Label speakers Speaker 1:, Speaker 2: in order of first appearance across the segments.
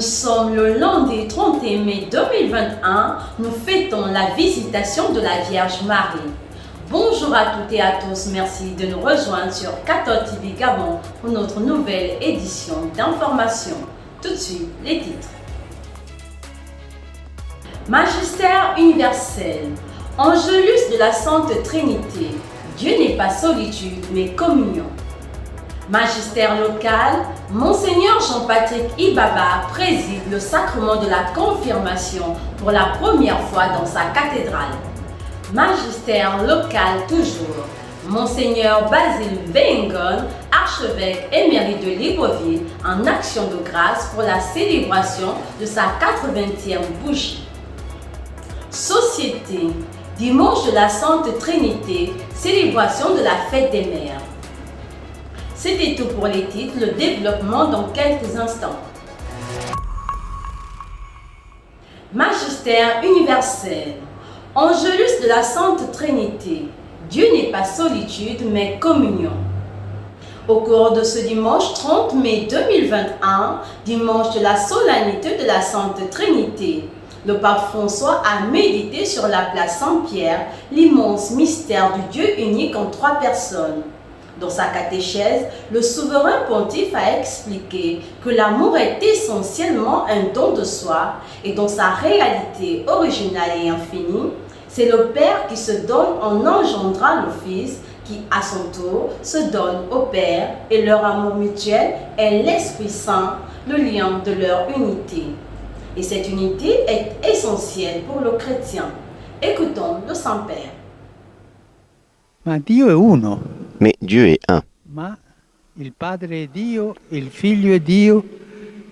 Speaker 1: sommes le lundi 31 mai 2021, nous fêtons la visitation de la Vierge Marie. Bonjour à toutes et à tous, merci de nous rejoindre sur Cathode TV Gabon pour notre nouvelle édition d'information. Tout de suite, les titres. Magistère universel, Angélus de la Sainte Trinité, Dieu n'est pas solitude mais communion. Magistère local, Monseigneur Jean-Patrick Ibaba préside le sacrement de la confirmation pour la première fois dans sa cathédrale. Magistère local toujours, Monseigneur Basile Bengon, archevêque émérite de Libreville, en action de grâce pour la célébration de sa 80e bougie. Société, dimanche de la Sainte Trinité, célébration de la fête des mères. C'était tout pour les titres, le développement dans quelques instants. Magistère universel, Angélus de la Sainte Trinité, Dieu n'est pas solitude mais communion. Au cours de ce dimanche 30 mai 2021, dimanche de la solennité de la Sainte Trinité, le pape François a médité sur la place Saint-Pierre, l'immense mystère du Dieu unique en trois personnes. Dans sa catéchèse, le souverain pontife a expliqué que l'amour est essentiellement un don de soi et dans sa réalité originale et infinie, c'est le Père qui se donne en engendrant le Fils qui, à son tour, se donne au Père et leur amour mutuel est l'Esprit Saint, le lien de leur unité. Et cette unité est essentielle pour le chrétien. Écoutons le Saint-Père.
Speaker 2: Ma Dio è uno.
Speaker 3: Mais Dieu est un.
Speaker 2: Ma il Padre è Dio, il Figlio è Dio,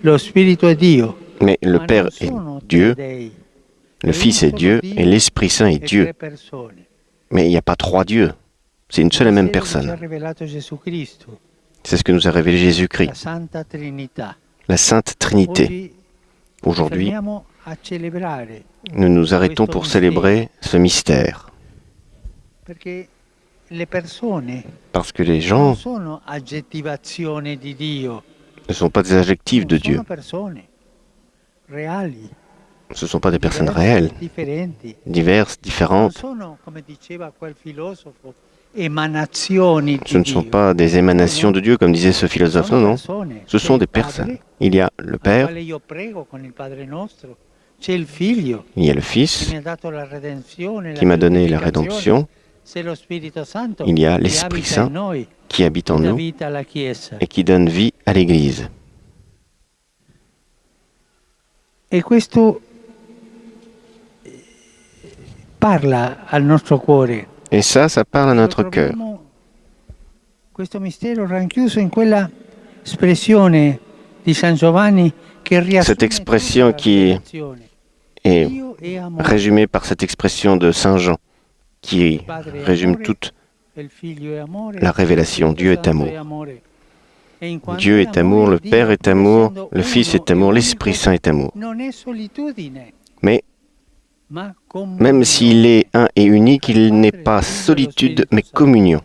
Speaker 2: lo Spirito è Dio.
Speaker 3: Mais le
Speaker 2: Ma
Speaker 3: Père
Speaker 2: non
Speaker 3: est
Speaker 2: sono tre
Speaker 3: Dieu,
Speaker 2: dei,
Speaker 3: le Fils est Dieu et l'Esprit Saint est
Speaker 2: e
Speaker 3: Dieu.
Speaker 2: tre persone.
Speaker 3: Mais il n'y a pas trois dieux. C'est une seule et même
Speaker 2: Quello che ci ha
Speaker 3: personne.
Speaker 2: rivelato Gesù Cristo,
Speaker 3: C'est ce que nous a révélé
Speaker 2: la
Speaker 3: Jésus-Christ,
Speaker 2: Santa Trinità.
Speaker 3: la Sainte Trinité.
Speaker 2: Oggi ci
Speaker 3: Aujourd'hui,
Speaker 2: fermiamo a celebrare,
Speaker 3: nous nous arrêtons pour célébrer ce mystère.
Speaker 2: perché le persone
Speaker 3: Parce que les
Speaker 2: non
Speaker 3: gens
Speaker 2: sono aggettivazione di Dio,
Speaker 3: ne sont pas des adjectifs de Dieu.
Speaker 2: sono persone reali,
Speaker 3: Ce ne sont pas des personnes
Speaker 2: diverse,
Speaker 3: réelles,
Speaker 2: differenti.
Speaker 3: diverses,
Speaker 2: Non
Speaker 3: différentes.
Speaker 2: sono, come diceva quel filosofo, emanazioni
Speaker 3: Ce ne
Speaker 2: di
Speaker 3: sont
Speaker 2: Dio.
Speaker 3: pas des émanations de Dieu, comme disait ce philosophe. Non,
Speaker 2: Sono
Speaker 3: non.
Speaker 2: persone.
Speaker 3: Ce
Speaker 2: C'è
Speaker 3: sont
Speaker 2: il
Speaker 3: des
Speaker 2: Padre,
Speaker 3: personnes. Il y a le
Speaker 2: al
Speaker 3: Père,
Speaker 2: quale io prego con il Padre nostro. C'è il Figlio
Speaker 3: il y a le
Speaker 2: che
Speaker 3: Fils,
Speaker 2: mi ha dato la redenzione,
Speaker 3: qui m'a donné la
Speaker 2: giustificazione.
Speaker 3: rédemption.
Speaker 2: C'è lo Spirito Santo
Speaker 3: Il y a
Speaker 2: che
Speaker 3: l'Esprit
Speaker 2: abita
Speaker 3: Saint
Speaker 2: in noi,
Speaker 3: qui habite en
Speaker 2: dà
Speaker 3: nous
Speaker 2: vita alla Chiesa.
Speaker 3: et qui donne vie à l'Église.
Speaker 2: E questo parla al nostro cuore.
Speaker 3: Et ça parle à
Speaker 2: Lo
Speaker 3: notre cœur.
Speaker 2: troviamo, questo mistero ranchiuso in quella espressione di San Giovanni che riassume
Speaker 3: Cette expression
Speaker 2: tutta la
Speaker 3: qui
Speaker 2: rivelazione.
Speaker 3: est
Speaker 2: Dio è amore,
Speaker 3: résumée par cette expression de Saint Jean, qui
Speaker 2: il Padre è
Speaker 3: résume
Speaker 2: amore,
Speaker 3: toute
Speaker 2: il Figlio è amore,
Speaker 3: la révélation.
Speaker 2: il
Speaker 3: Dieu est
Speaker 2: Santo
Speaker 3: amour.
Speaker 2: è amore. E in quanto
Speaker 3: Dieu
Speaker 2: è
Speaker 3: est amour, le
Speaker 2: Dio,
Speaker 3: Père est
Speaker 2: pur
Speaker 3: amour,
Speaker 2: essendo
Speaker 3: le Fils
Speaker 2: uno
Speaker 3: est amour,
Speaker 2: e
Speaker 3: l'Esprit
Speaker 2: unico,
Speaker 3: Saint est amour.
Speaker 2: non è solitudine,
Speaker 3: Mais
Speaker 2: ma
Speaker 3: même
Speaker 2: comunione.
Speaker 3: s'il est un et unique, il n'est pas solitude, mais communion.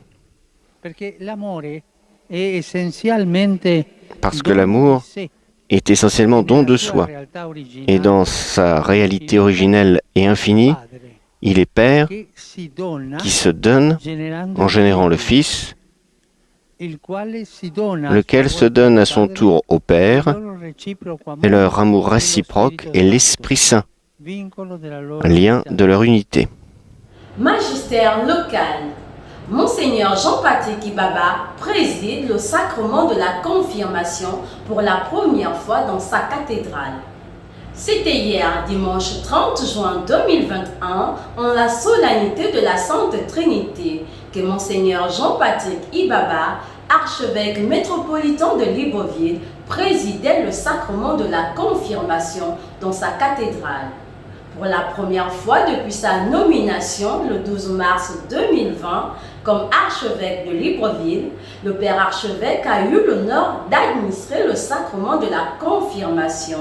Speaker 2: Perché l'amore è essenzialmente
Speaker 3: Parce que
Speaker 2: dono
Speaker 3: l'amour
Speaker 2: di sé,
Speaker 3: est essentiellement don de
Speaker 2: nella sua
Speaker 3: soi.
Speaker 2: realtà originale,
Speaker 3: Et dans sa réalité originelle et infinie,
Speaker 2: Padre,
Speaker 3: il est Père
Speaker 2: che si dona
Speaker 3: qui se donne
Speaker 2: generando
Speaker 3: en générant le
Speaker 2: Figlio,
Speaker 3: Fils,
Speaker 2: il quale si dona a
Speaker 3: lequel
Speaker 2: sua
Speaker 3: se
Speaker 2: volta
Speaker 3: donne
Speaker 2: al
Speaker 3: à son
Speaker 2: Padre,
Speaker 3: tour au Père,
Speaker 2: il loro reciproco amore
Speaker 3: et leur amour
Speaker 2: dello
Speaker 3: réciproque
Speaker 2: Spirito
Speaker 3: est
Speaker 2: Santo,
Speaker 3: l'Esprit Saint,
Speaker 2: vincolo della loro
Speaker 3: lien
Speaker 2: vita.
Speaker 3: de leur unité.
Speaker 1: Magistère local, Monseigneur Jean-Patrick Ibaba préside le sacrement de la confirmation pour la première fois dans sa cathédrale. C'était hier, dimanche 30 juin 2021, en la solennité de la Sainte Trinité, que Monseigneur Jean-Patrick Ibaba, archevêque métropolitain de Libreville, présidait le sacrement de la confirmation dans sa cathédrale. Pour la première fois depuis sa nomination le 12 mars 2020 comme archevêque de Libreville, le père archevêque a eu l'honneur d'administrer le sacrement de la confirmation,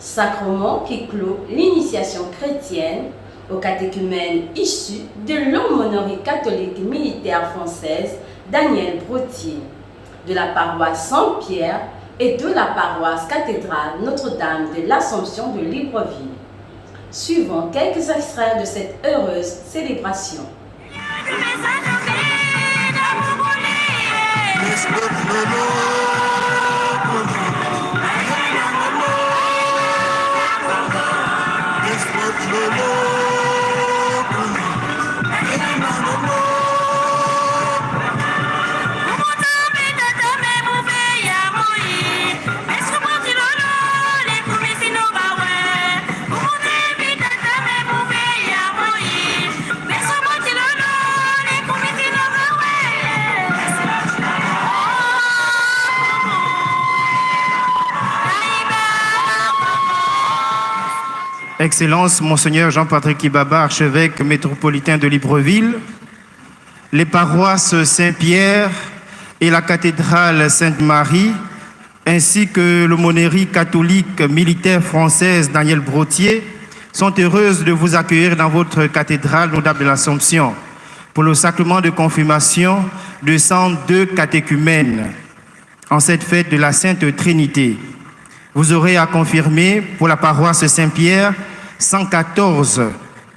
Speaker 1: sacrement qui clôt l'initiation chrétienne aux catéchumènes issus de l'aumônerie catholique militaire française Daniel Brottier, de la paroisse Saint-Pierre, et de la paroisse cathédrale Notre-Dame de l'Assomption de Libreville. Suivons quelques extraits de cette heureuse célébration.
Speaker 4: Excellence, Monseigneur Jean-Patrick Ibaba, archevêque métropolitain de Libreville, les paroisses Saint-Pierre et la cathédrale Sainte-Marie, ainsi que l'aumônerie catholique militaire française Daniel Brottier, sont heureuses de vous accueillir dans votre cathédrale Notre-Dame de l'Assomption pour le sacrement de confirmation de 102 catéchumènes en cette fête de la Sainte Trinité. Vous aurez à confirmer pour la paroisse Saint-Pierre 114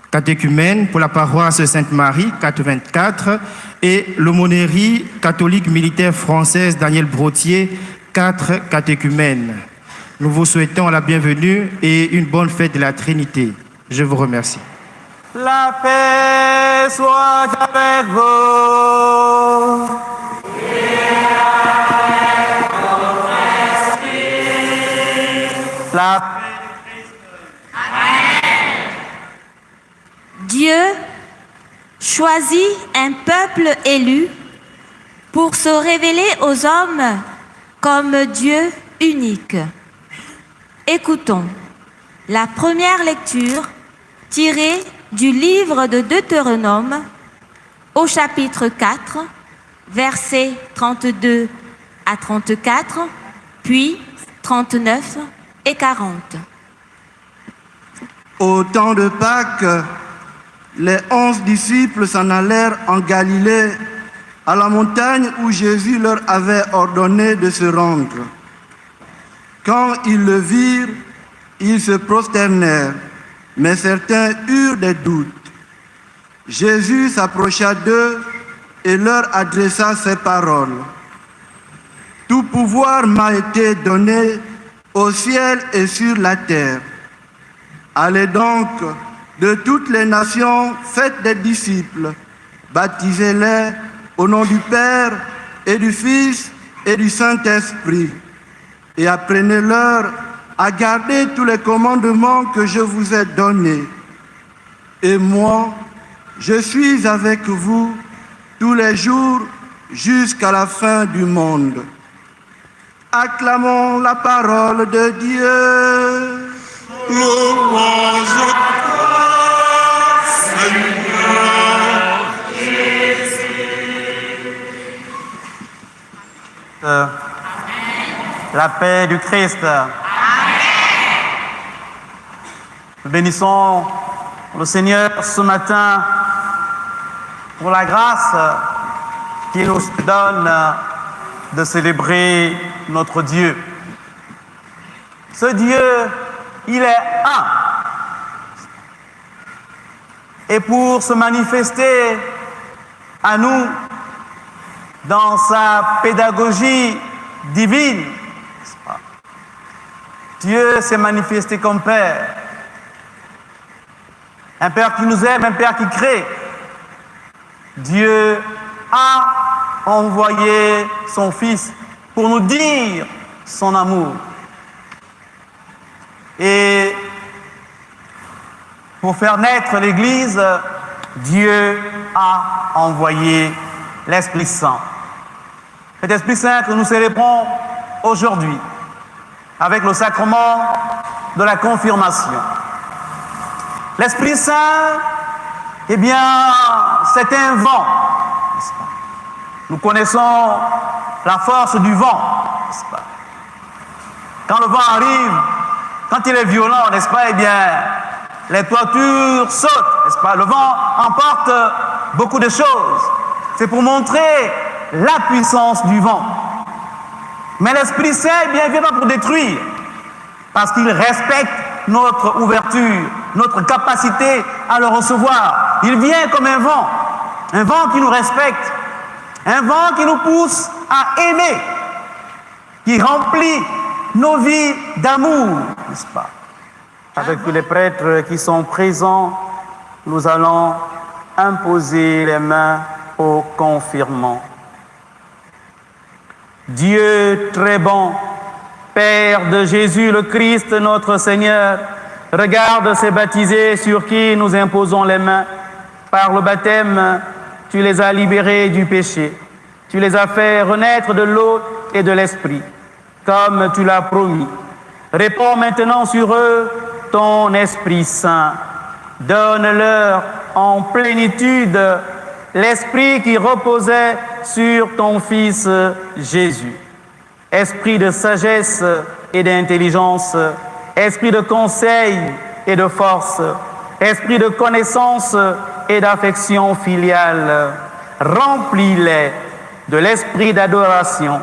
Speaker 4: catéchumènes, pour la paroisse Sainte-Marie 84 et l'aumônerie catholique militaire française Daniel Brottier 4 catéchumènes. Nous vous souhaitons la bienvenue et une bonne fête de la Trinité. Je vous remercie.
Speaker 5: La paix soit avec vous. La
Speaker 6: Dieu choisit un peuple élu pour se révéler aux hommes comme Dieu unique. Écoutons la première lecture tirée du livre de Deutéronome au chapitre 4, versets 32 à 34, puis 39 et 40.
Speaker 7: Au temps de Pâques, les 11 disciples s'en allèrent en Galilée, à la montagne où Jésus leur avait ordonné de se rendre. Quand ils le virent, ils se prosternèrent, mais certains eurent des doutes. Jésus s'approcha d'eux et leur adressa ces paroles. « Tout pouvoir m'a été donné au ciel et sur la terre. Allez donc de toutes les nations, faites des disciples, baptisez-les au nom du Père et du Fils et du Saint-Esprit, et apprenez-leur à garder tous les commandements que je vous ai donnés. Et moi, je suis avec vous tous les jours jusqu'à la fin du monde. » Acclamons la parole de Dieu.
Speaker 8: Louange à toi, Seigneur Jésus.
Speaker 5: La paix du Christ. Amen. Nous bénissons le Seigneur ce matin pour la grâce qu'il nous donne de célébrer notre Dieu. Ce Dieu, il est un. Et pour se manifester à nous dans sa pédagogie divine, Dieu s'est manifesté comme Père. Un Père qui nous aime, un Père qui crée. Dieu a envoyé son Fils pour nous dire son amour. Et pour faire naître l'Église, Dieu a envoyé l'Esprit Saint. Cet Esprit Saint que nous célébrons aujourd'hui avec le sacrement de la confirmation. L'Esprit Saint, eh bien, c'est un vent, n'est-ce pas? Nous connaissons la force du vent, n'est-ce pas? Quand le vent arrive, quand il est violent, n'est-ce pas, eh bien, les toitures sautent, n'est-ce pas? Le vent emporte beaucoup de choses. C'est pour montrer la puissance du vent. Mais l'Esprit Saint, eh bien, vient pas pour détruire, parce qu'il respecte notre ouverture, notre capacité à le recevoir. Il vient comme un vent qui nous respecte, un vent qui nous pousse à aimer, qui remplit nos vies d'amour, n'est-ce pas? Avec tous les prêtres qui sont présents, nous allons imposer les mains au confirmant. Dieu très bon, Père de Jésus le Christ, notre Seigneur, regarde ces baptisés sur qui nous imposons les mains. Par le baptême, tu les as libérés du péché. Tu les as fait renaître de l'eau et de l'esprit, comme tu l'as promis. Répands maintenant sur eux ton Esprit Saint. Donne-leur en plénitude l'esprit qui reposait sur ton Fils Jésus. Esprit de sagesse et d'intelligence, esprit de conseil et de force, esprit de connaissance et d'affection filiale. Remplis-les de l'esprit d'adoration,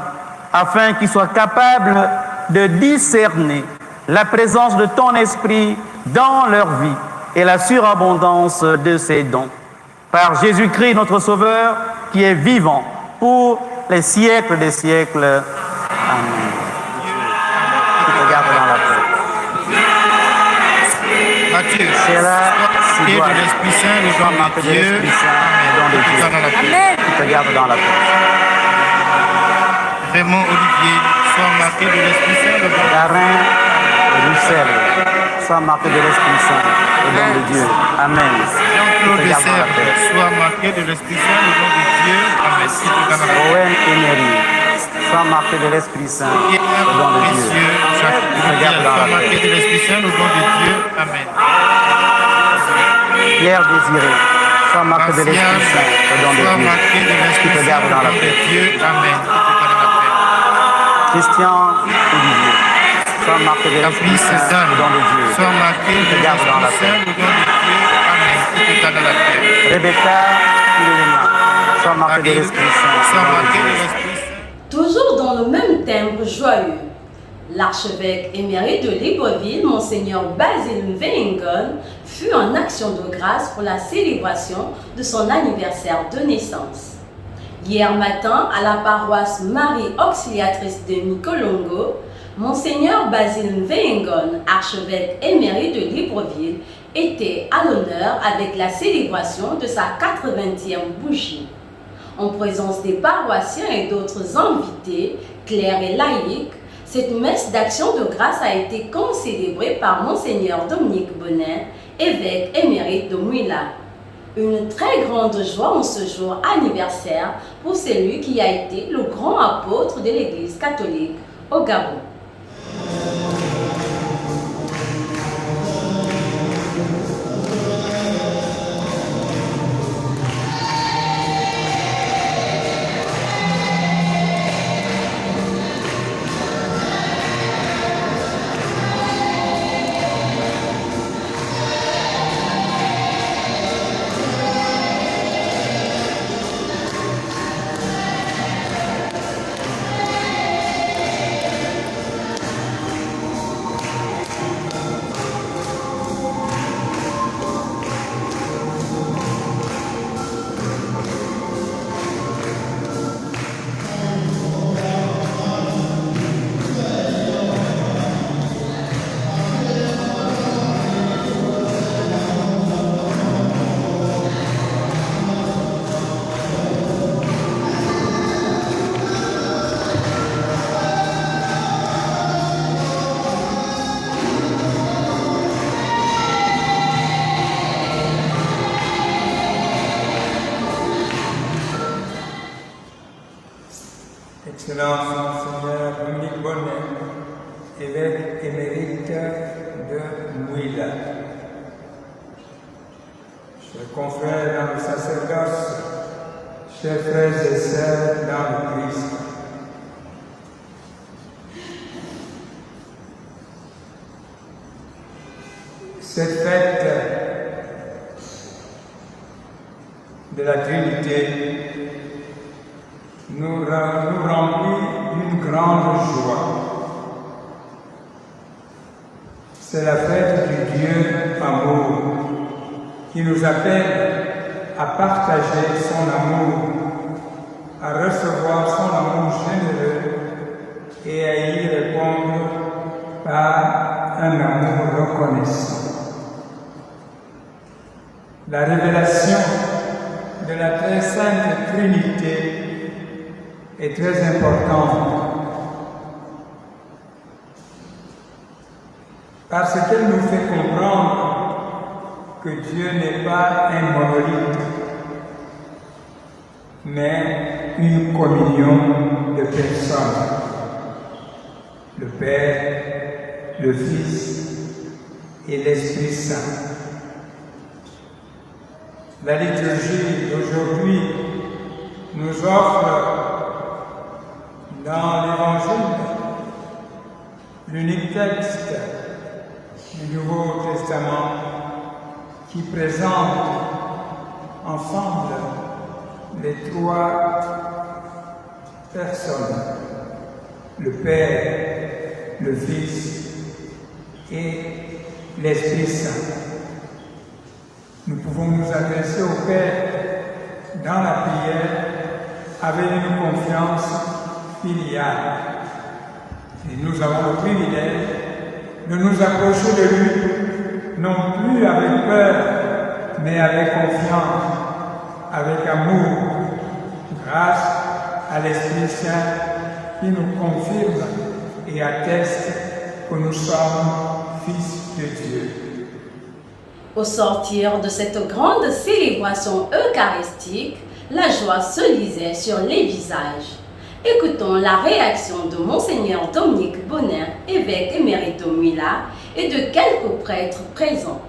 Speaker 5: afin qu'ils soient capables de discerner la présence de ton esprit dans leur vie et la surabondance de ses dons. Par Jésus-Christ, notre Sauveur, qui est vivant pour les siècles des siècles. Amen. Tu te gardes dans la paix.
Speaker 4: Matthieu,
Speaker 5: C'est là,
Speaker 4: et de l'Esprit Saint, le don de Dieu.
Speaker 6: Amen.
Speaker 5: Tu te gardes dans la paix.
Speaker 4: Raymond Olivier, sois marqué de l'Esprit Saint, le don de Dieu.
Speaker 5: Darin Roussel, sois marqué de l'Esprit Saint, le don de Dieu. Amen.
Speaker 4: Jean-Claude Serre, sois marqué de l'Esprit Saint, le don de Dieu. Amen. Si tu te gardes dans la paix.
Speaker 5: Owen Emery, sois marqué de l'Esprit Saint, le don de Dieu.
Speaker 4: Précieux, Jacques Gabriel, sois marqué de l'Esprit Saint, le don de Dieu. Amen.
Speaker 5: Pierre Désiré, sois marqué de l'Esprit Saint, le don de
Speaker 4: sois
Speaker 5: Dieu.
Speaker 4: marqué de
Speaker 5: Tu
Speaker 4: l'Esprit
Speaker 5: te
Speaker 4: Saint,
Speaker 5: gardes
Speaker 4: le
Speaker 5: dans la
Speaker 4: don de
Speaker 5: paix.
Speaker 4: Dieu. Amen. Si tu te gardes dans la paix.
Speaker 5: Christian Olivier, sois marqué de l'Esprit
Speaker 4: Caprice
Speaker 5: Saint,
Speaker 4: Dan,
Speaker 5: le don de Dieu.
Speaker 4: sois marqué de
Speaker 5: Tu te gardes dans la
Speaker 4: l'Esprit Saint,
Speaker 5: paix.
Speaker 4: le don de Dieu. Amen. Si tu te gardes dans la paix.
Speaker 5: Rebecca Ilena, sois marqué de
Speaker 4: Marie,
Speaker 5: l'Esprit Saint,
Speaker 4: sois
Speaker 5: le don de
Speaker 4: marqué de
Speaker 5: Dieu.
Speaker 4: l'Esprit Saint.
Speaker 1: Toujours dans le même timbre joyeux, l'archevêque émérite de Libreville, Monseigneur Basile Mvengon, fut en action de grâce pour la célébration de son anniversaire de naissance. Hier matin, à la paroisse Marie Auxiliatrice de Mikolongo, Monseigneur Basile Mvengon, archevêque émérite de Libreville, était à l'honneur avec la célébration de sa 80e bougie. En présence des paroissiens et d'autres invités, clercs et laïcs, cette messe d'action de grâce a été concélébrée par Monseigneur Dominique Bonnet, évêque émérite de Mouila. Une très grande joie en ce jour anniversaire pour celui qui a été le grand apôtre de l'Église catholique au Gabon.
Speaker 9: Excellence Monseigneur Dominique Bonnet, évêque émérite de Mouila. Chers confrères dans le sacerdoce, chers frères et sœurs dans le Christ, cette fête de la Trinité nous remplit d'une grande joie. C'est la fête du Dieu amour qui nous appelle à partager son amour, à recevoir son amour généreux et à y répondre par un amour reconnaissant. La révélation de la très sainte Trinité est très importante parce qu'elle nous fait comprendre que Dieu n'est pas un monolithe, mais une communion de personnes. Le Père, le Fils et l'Esprit Saint. La liturgie d'aujourd'hui nous offre dans l'Évangile l'unique texte du Nouveau Testament qui présente ensemble les trois personnes, le Père, le Fils et l'Esprit Saint. Nous pouvons nous adresser au Père dans la prière avec une confiance filiale. Et nous avons le privilège de nous approcher de lui, non plus avec peur, mais avec confiance, avec amour, grâce à l'Esprit Saint qui nous confirme et atteste que nous sommes fils de Dieu.
Speaker 1: Au sortir de cette grande célébration eucharistique, la joie se lisait sur les visages. Écoutons la réaction de Monseigneur Dominique Bonnin, évêque émérite de Mula, et de quelques prêtres présents.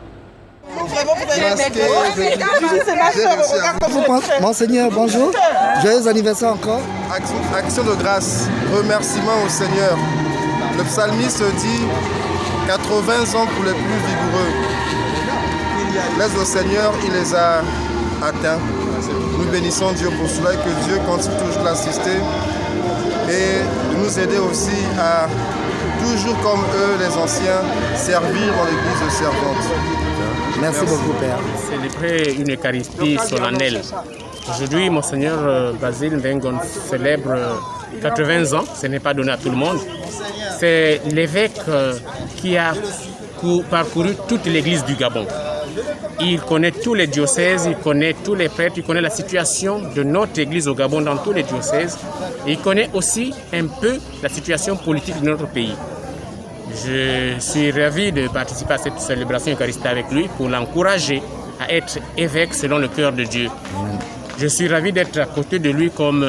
Speaker 10: Monseigneur, bonjour. Joyeux anniversaire encore.
Speaker 11: Action de grâce, remerciement au Seigneur. Le psalmiste dit 80 ans pour les plus vigoureux. Laisse le Seigneur, il les a atteints. Nous bénissons Dieu pour cela et que Dieu continue toujours de l'assister et de nous aider aussi à, toujours comme eux, les anciens, servir dans l'église servante.
Speaker 10: Merci beaucoup, Père.
Speaker 6: Célébrer une Eucharistie solennelle. Aujourd'hui, Monseigneur Basile Ndengon célèbre 80 ans. Ce n'est pas donné à tout le monde. C'est l'évêque qui a parcouru toute l'église du Gabon. Il connaît tous les diocèses, il connaît tous les prêtres, il connaît la situation de notre église au Gabon dans tous les diocèses. Et il connaît aussi un peu la situation politique de notre pays. Je suis ravi de participer à cette célébration eucharistique avec lui pour l'encourager à être évêque selon le cœur de Dieu. Je suis ravi d'être à côté de lui comme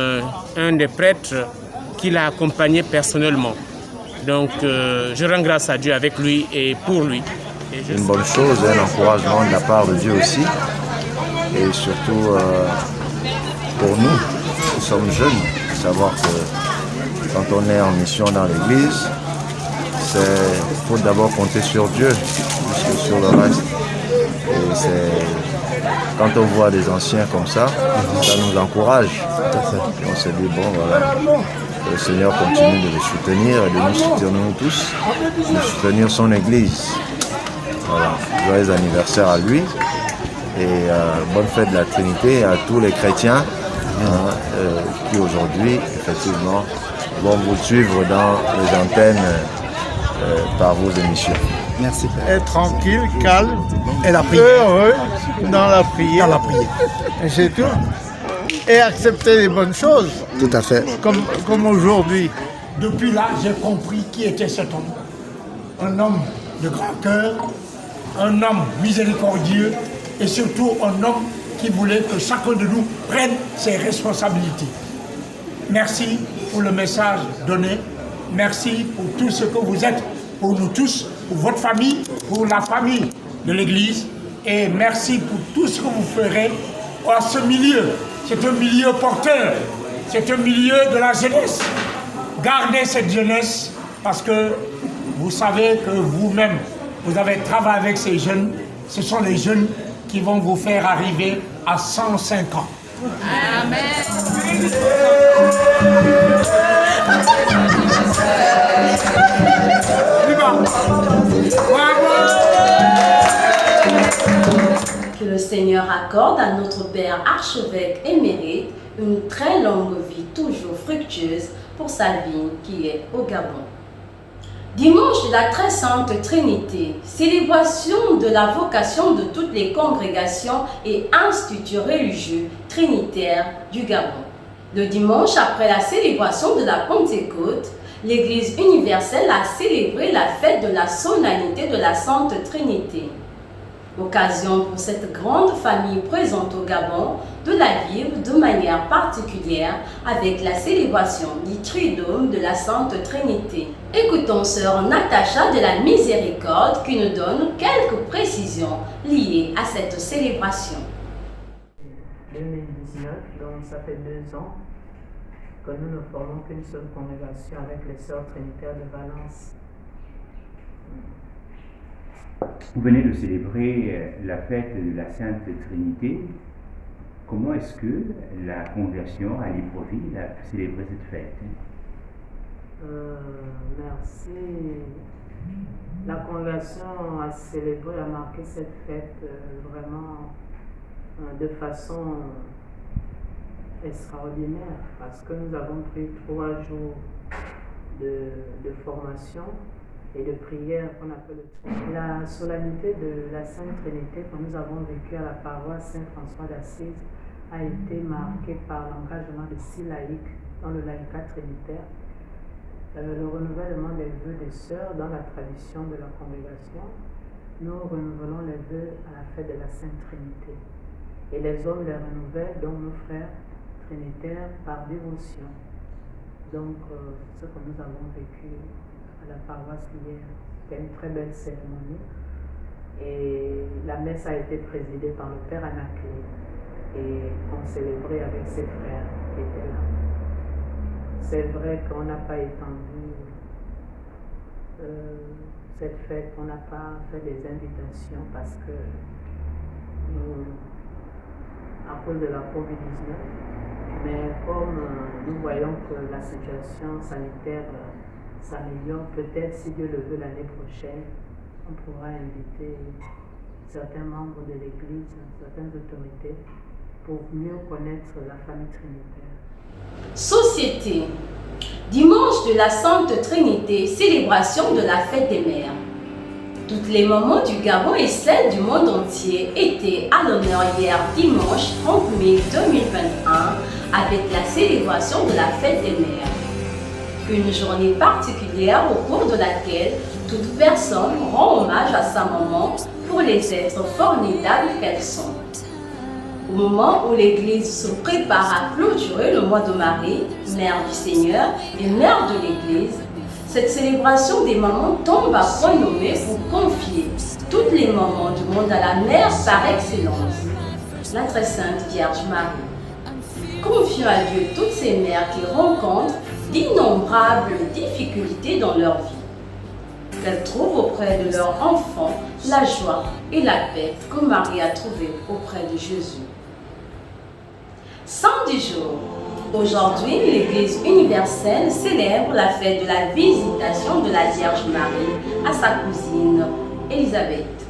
Speaker 6: un des prêtres qu'il a accompagné personnellement. Donc je rends grâce à Dieu avec lui et pour lui.
Speaker 12: Une bonne chose, un encouragement de la part de Dieu aussi. Et surtout pour nous, nous sommes jeunes, savoir que quand on est en mission dans l'église, il faut d'abord compter sur Dieu, plus que sur le reste. Et quand on voit des anciens comme ça nous encourage. On se dit, bon voilà, que le Seigneur continue de les soutenir et de nous soutenir nous tous, de soutenir son église. Voilà, joyeux anniversaire à lui et bonne fête de la Trinité à tous les chrétiens qui aujourd'hui, effectivement, vont vous suivre dans les antennes par vos émissions.
Speaker 10: Merci, Père.
Speaker 13: Être tranquille, calme,
Speaker 10: et la prière.
Speaker 13: Heureux dans la prière. Et c'est tout. Et accepter les bonnes choses.
Speaker 10: Tout à fait.
Speaker 13: Comme aujourd'hui.
Speaker 14: Depuis là, j'ai compris qui était cet homme. Un homme de grand cœur, un homme miséricordieux et surtout un homme qui voulait que chacun de nous prenne ses responsabilités. Merci pour le message donné. Merci pour tout ce que vous êtes pour nous tous, pour votre famille, pour la famille de l'Église. Et merci pour tout ce que vous ferez à ce milieu. C'est un milieu porteur. C'est un milieu de la jeunesse. Gardez cette jeunesse parce que vous savez que vous-même, vous avez travaillé avec ces jeunes. Ce sont les jeunes qui vont vous faire arriver à 105 ans.
Speaker 1: Que le Seigneur accorde à notre Père archevêque émérite une très longue vie toujours fructueuse pour sa vigne qui est au Gabon. Dimanche de la très sainte Trinité, célébration de la vocation de toutes les congrégations et instituts religieux trinitaires du Gabon. Le dimanche après la célébration de la Pentecôte, l'Église universelle a célébré la fête de la solennité de la Sainte Trinité. Occasion pour cette grande famille présente au Gabon de la vivre de manière particulière avec la célébration du Triduum de la Sainte Trinité. Écoutons sœur Natacha de la Miséricorde qui nous donne quelques précisions liées à cette célébration.
Speaker 15: 2019, donc ça fait 2 ans que nous ne formons qu'une seule congrégation avec les sœurs trinitaires de Valence.
Speaker 16: Vous venez de célébrer la fête de la Sainte Trinité. Comment est-ce que la congrégation à Libreville a célébré cette fête?
Speaker 15: Merci. La congrégation a célébré, a marqué cette fête vraiment de façon extraordinaire parce que nous avons pris 3 jours de formation et de prière qu'on appelle la solennité de la Sainte Trinité que nous avons vécue à la paroisse Saint-François d'Assise a été marquée par l'engagement de 6 laïcs dans le laïcat trinitaire, le renouvellement des vœux des sœurs dans la tradition de la congrégation. Nous renouvelons les vœux à la fête de la Sainte Trinité et les hommes les renouvellent, donc nos frères trinitaires, par dévotion. Donc c'est ce que nous avons vécu à la paroisse hier. C'était une très belle cérémonie et la messe a été présidée par le Père Anaclet et on célébrait avec ses frères qui étaient là. C'est vrai qu'on n'a pas étendu cette fête, on n'a pas fait des invitations parce que à cause de la Covid-19, mais comme nous voyons que la situation sanitaire s'améliore, peut-être si Dieu le veut l'année prochaine, on pourra inviter certains membres de l'Église, certaines autorités, pour mieux connaître la famille trinitaire.
Speaker 1: Société. Dimanche de la Sainte Trinité, célébration de la fête des mères. Toutes les mamans du Gabon et celles du monde entier étaient à l'honneur hier dimanche 30 mai 2021 avec la célébration de la fête des mères. Une journée particulière au cours de laquelle toute personne rend hommage à sa maman pour les êtres formidables qu'elles sont. Au moment où l'Église se prépare à clôturer le mois de Marie, Mère du Seigneur et Mère de l'Église, cette célébration des mamans tombe à point nommé pour confier toutes les mamans du monde à la Mère par excellence, la très sainte Vierge Marie. Confions à Dieu toutes ces mères qui rencontrent d'innombrables difficultés dans leur vie. Qu'elles trouvent auprès de leurs enfants la joie et la paix que Marie a trouvée auprès de Jésus. Saint du jour. Aujourd'hui, l'Église universelle célèbre la fête de la visitation de la Vierge Marie à sa cousine Élisabeth.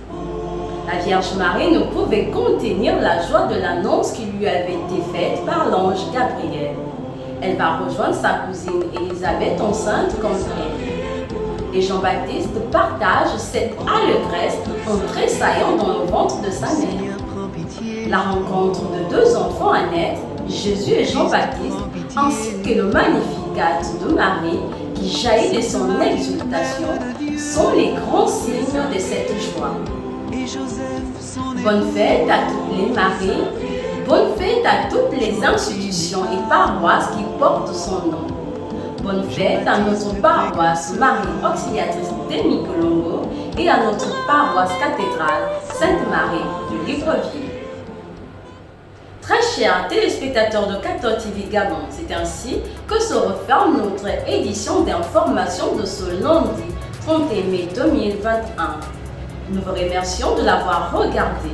Speaker 1: La Vierge Marie ne pouvait contenir la joie de l'annonce qui lui avait été faite par l'ange Gabriel. Elle va rejoindre sa cousine Élisabeth enceinte comme elle. Et Jean-Baptiste partage cette allégresse en tressaillant dans le ventre de sa mère. La rencontre de 2 enfants à naître, Jésus et Jean-Baptiste, ainsi que le Magnificat de Marie qui jaillit de son exultation, sont les grands signes de cette joie. Bonne fête à toutes les Maries, bonne fête à toutes les institutions et paroisses qui portent son nom. Bonne fête à notre paroisse Marie Auxiliatrice de Mikolongo et à notre paroisse cathédrale Sainte-Marie de Libreville. Très chers téléspectateurs de Catholic TV Gabon, c'est ainsi que se referme notre édition d'information de ce lundi 31 mai 2021. Nous vous remercions de l'avoir regardé.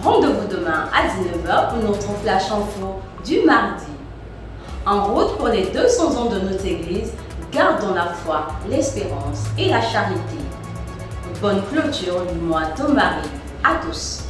Speaker 1: Rendez-vous demain à 19h pour notre flash info du mardi. En route pour les 200 ans de notre Église, gardons la foi, l'espérance et la charité. Bonne clôture du mois de Marie à tous.